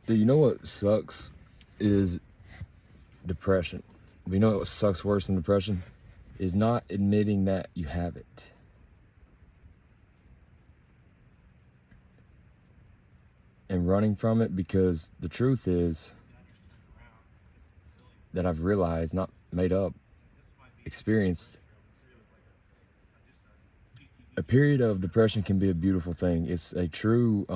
Do you know what sucks is depression? But you know what sucks worse than depression? Is not admitting that you have it. And running from it, because the truth is that I've realized, not made up, experienced, a period of depression can be a beautiful thing. It's a true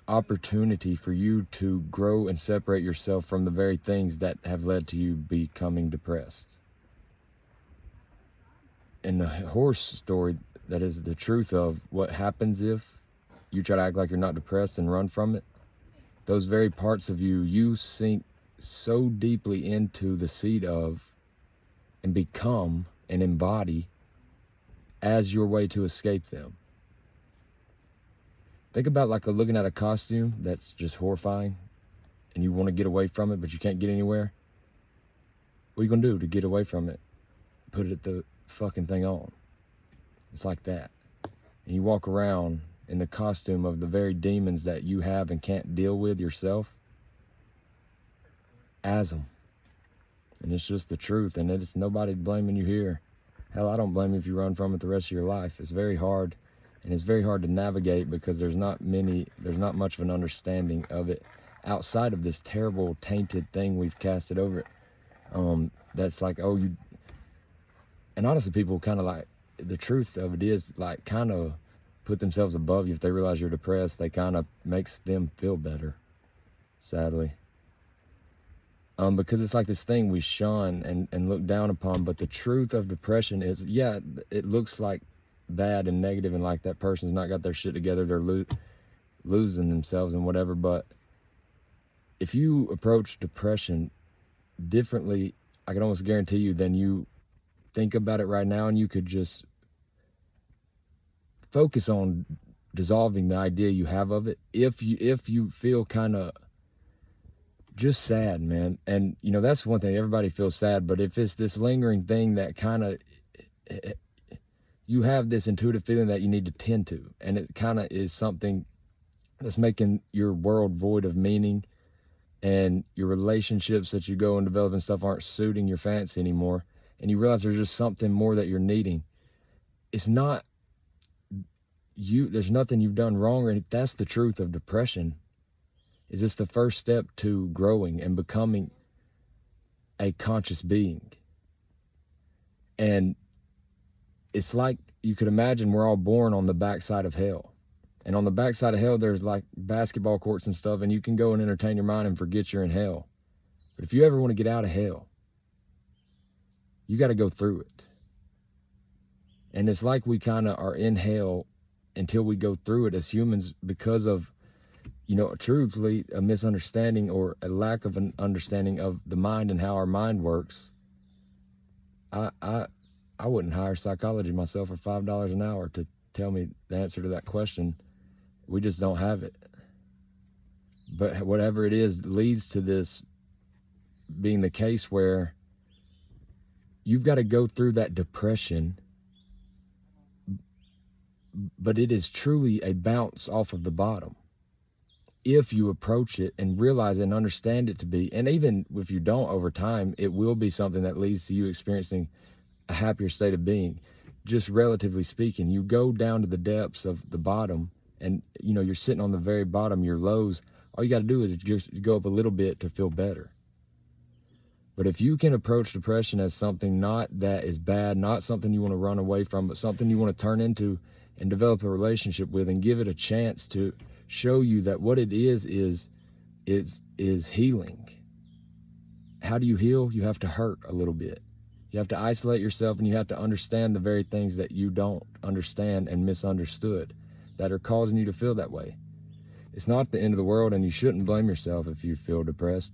opportunity for you to grow and separate yourself from the very things that have led to you becoming depressed. And the horse story, that is the truth of what happens if you try to act like you're not depressed and run from it. Those very parts of you sink so deeply into the seed of and become and embody as your way to escape them. Think about like looking at a costume that's just horrifying and you want to get away from it, but you can't get anywhere. What are you gonna do to get away from it? Put the fucking thing on. It's like that. And you walk around in the costume of the very demons that you have and can't deal with yourself as them. And it's just the truth, and it's nobody blaming you here. Hell, I don't blame you if you run from it the rest of your life. It's very hard, and it's very hard to navigate because there's not much of an understanding of it outside of this terrible tainted thing we've casted over it. That's like, oh, you, and honestly, people kind of like, the truth of it is like kind of put themselves above you. If they realize you're depressed, they kind of makes them feel better, sadly. Because it's like this thing we shun and look down upon, but the truth of depression is, yeah, it looks like bad and negative and like that person's not got their shit together, they're losing themselves and whatever, but if you approach depression differently, I can almost guarantee you, than you think about it right now, and you could just focus on dissolving the idea you have of it. If you feel kind of just sad, man, and you know that's one thing, everybody feels sad, but if it's this lingering thing that kind of, you have this intuitive feeling that you need to tend to, and it kind of is something that's making your world void of meaning, and your relationships that you go and develop and stuff aren't suiting your fancy anymore, and you realize there's just something more that you're needing. It's not you, there's nothing you've done wrong, and that's the truth of depression. Is this the first step to growing and becoming a conscious being? And it's like, you could imagine we're all born on the backside of hell. And on the backside of hell, there's like basketball courts and stuff, and you can go and entertain your mind and forget you're in hell. But if you ever want to get out of hell, you got to go through it. And it's like we kind of are in hell until we go through it as humans, because of, you know, truthfully, a misunderstanding or a lack of an understanding of the mind and how our mind works. I wouldn't hire psychology myself for $5 an hour to tell me the answer to that question. We just don't have it. But whatever it is leads to this being the case where you've got to go through that depression, but it is truly a bounce off of the bottom. If you approach it and realize and understand it to be, and even if you don't over time, it will be something that leads to you experiencing a happier state of being. Just relatively speaking, you go down to the depths of the bottom, and you know, you're sitting on the very bottom, your lows, all you got to do is just go up a little bit to feel better. But if you can approach depression as something not that is bad, not something you want to run away from, but something you want to turn into and develop a relationship with, and give it a chance to show you that what it is healing. How do you heal? You have to hurt a little bit. You have to isolate yourself, and you have to understand the very things that you don't understand and misunderstood that are causing you to feel that way. It's not the end of the world, and you shouldn't blame yourself if you feel depressed.